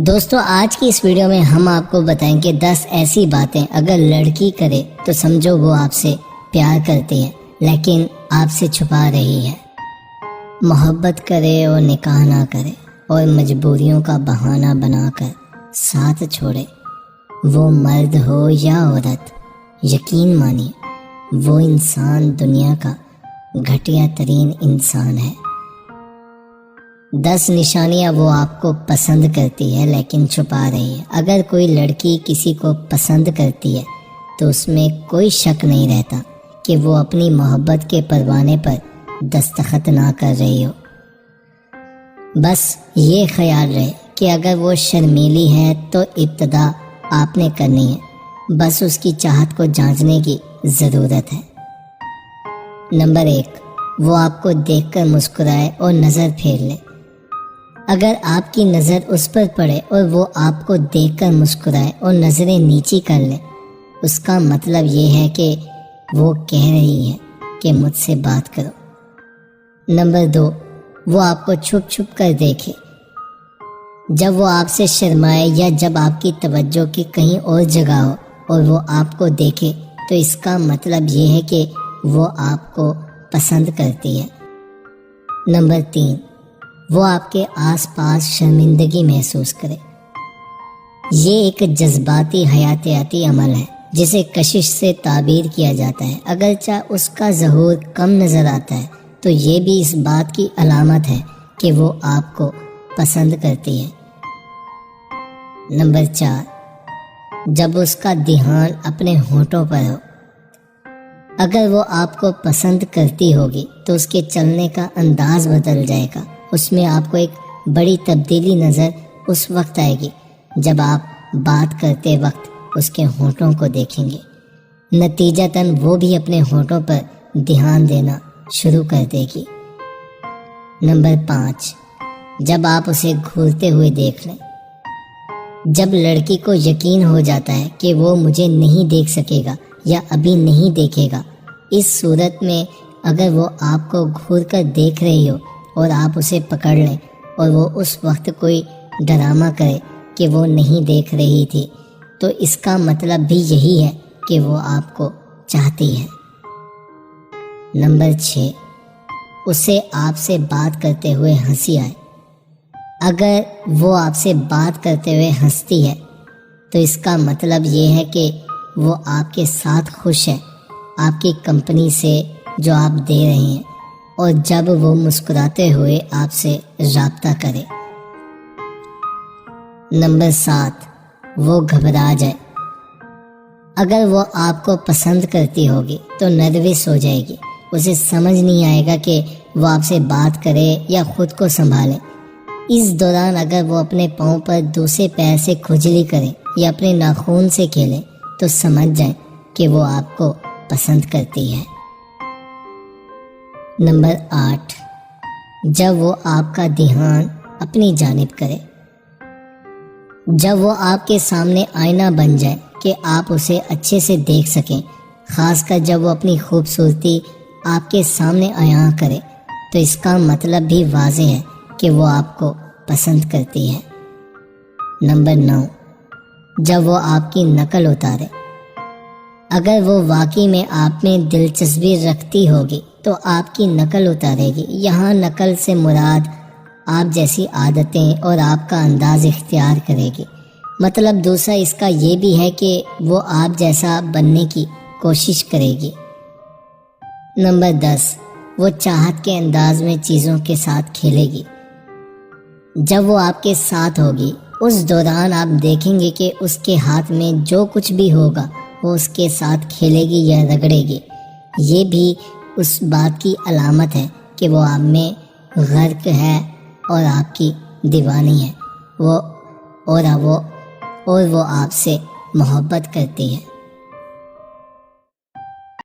دوستو آج کی اس ویڈیو میں ہم آپ کو بتائیں کہ 10 ایسی باتیں اگر لڑکی کرے تو سمجھو وہ آپ سے پیار کرتی ہے لیکن آپ سے چھپا رہی ہے۔ محبت کرے اور نکاح نہ کرے اور مجبوریوں کا بہانہ بنا کر ساتھ چھوڑے، وہ مرد ہو یا عورت، یقین مانیے وہ انسان دنیا کا گھٹیا ترین انسان ہے۔ 10 نشانیاں وہ آپ کو پسند کرتی ہے لیکن چھپا رہی ہے۔ اگر کوئی لڑکی کسی کو پسند کرتی ہے تو اس میں کوئی شک نہیں رہتا کہ وہ اپنی محبت کے پروانے پر دستخط نہ کر رہی ہو۔ بس یہ خیال رہے کہ اگر وہ شرمیلی ہے تو ابتدا آپ نے کرنی ہے، بس اس کی چاہت کو جانچنے کی ضرورت ہے۔ نمبر 1، وہ آپ کو دیکھ کر مسکرائے اور نظر پھیر لے۔ اگر آپ کی نظر اس پر پڑے اور وہ آپ کو دیکھ کر مسکرائے اور نظریں نیچی کر لے، اس کا مطلب یہ ہے کہ وہ کہہ رہی ہے کہ مجھ سے بات کرو۔ نمبر 2، وہ آپ کو چھپ چھپ کر دیکھے۔ جب وہ آپ سے شرمائے یا جب آپ کی توجہ کی کہیں اور جگہ ہو اور وہ آپ کو دیکھے تو اس کا مطلب یہ ہے کہ وہ آپ کو پسند کرتی ہے۔ نمبر 3، وہ آپ کے آس پاس شرمندگی محسوس کرے۔ یہ ایک جذباتی حیاتیاتی عمل ہے جسے کشش سے تعبیر کیا جاتا ہے۔ اگرچہ اس کا ظہور کم نظر آتا ہے تو یہ بھی اس بات کی علامت ہے کہ وہ آپ کو پسند کرتی ہے۔ نمبر 4، جب اس کا دھیان اپنے ہونٹوں پر ہو۔ اگر وہ آپ کو پسند کرتی ہوگی تو اس کے چلنے کا انداز بدل جائے گا۔ اس میں آپ کو ایک بڑی تبدیلی نظر اس وقت آئے گی جب آپ بات کرتے وقت اس کے ہونٹوں کو دیکھیں گے۔ نتیجتاً وہ بھی اپنے ہونٹوں پر دھیان دینا شروع کر دے گی۔ نمبر 5، جب آپ اسے گھورتے ہوئے دیکھ لیں۔ جب لڑکی کو یقین ہو جاتا ہے کہ وہ مجھے نہیں دیکھ سکے گا یا ابھی نہیں دیکھے گا، اس صورت میں اگر وہ آپ کو گھور کر دیکھ رہی ہو اور آپ اسے پکڑ لیں اور وہ اس وقت کوئی ڈرامہ کرے کہ وہ نہیں دیکھ رہی تھی تو اس کا مطلب بھی یہی ہے کہ وہ آپ کو چاہتی ہے۔ نمبر 6، اسے آپ سے بات کرتے ہوئے ہنسی آئے۔ اگر وہ آپ سے بات کرتے ہوئے ہنستی ہے تو اس کا مطلب یہ ہے کہ وہ آپ کے ساتھ خوش ہے، آپ کی کمپنی سے جو آپ دے رہے ہیں، اور جب وہ مسکراتے ہوئے آپ سے رابطہ کرے۔ نمبر 7، وہ گھبرا جائے۔ اگر وہ آپ کو پسند کرتی ہوگی تو نروس ہو جائے گی۔ اسے سمجھ نہیں آئے گا کہ وہ آپ سے بات کرے یا خود کو سنبھالے۔ اس دوران اگر وہ اپنے پاؤں پر دوسرے پیر سے کھجلی کرے یا اپنے ناخون سے کھیلے تو سمجھ جائیں کہ وہ آپ کو پسند کرتی ہے۔ نمبر 8، جب وہ آپ کا دھیان اپنی جانب کرے۔ جب وہ آپ کے سامنے آئینہ بن جائے کہ آپ اسے اچھے سے دیکھ سکیں، خاص کر جب وہ اپنی خوبصورتی آپ کے سامنے عیاں کرے تو اس کا مطلب بھی واضح ہے کہ وہ آپ کو پسند کرتی ہے۔ نمبر 9، جب وہ آپ کی نقل اتارے۔ اگر وہ واقعی میں آپ میں دلچسپی رکھتی ہوگی تو آپ کی نقل اتارے گی۔ یہاں نقل سے مراد آپ جیسی عادتیں اور آپ کا انداز اختیار کرے گی۔ مطلب دوسرا اس کا یہ بھی ہے کہ وہ آپ جیسا بننے کی کوشش کرے گی۔ نمبر 10، وہ چاہت کے انداز میں چیزوں کے ساتھ کھیلے گی۔ جب وہ آپ کے ساتھ ہوگی اس دوران آپ دیکھیں گے کہ اس کے ہاتھ میں جو کچھ بھی ہوگا وہ اس کے ساتھ کھیلے گی یا رگڑے گی۔ یہ بھی اس بات کی علامت ہے کہ وہ آپ میں غرق ہے اور آپ کی دیوانی ہے، وہ آپ سے محبت کرتی ہے۔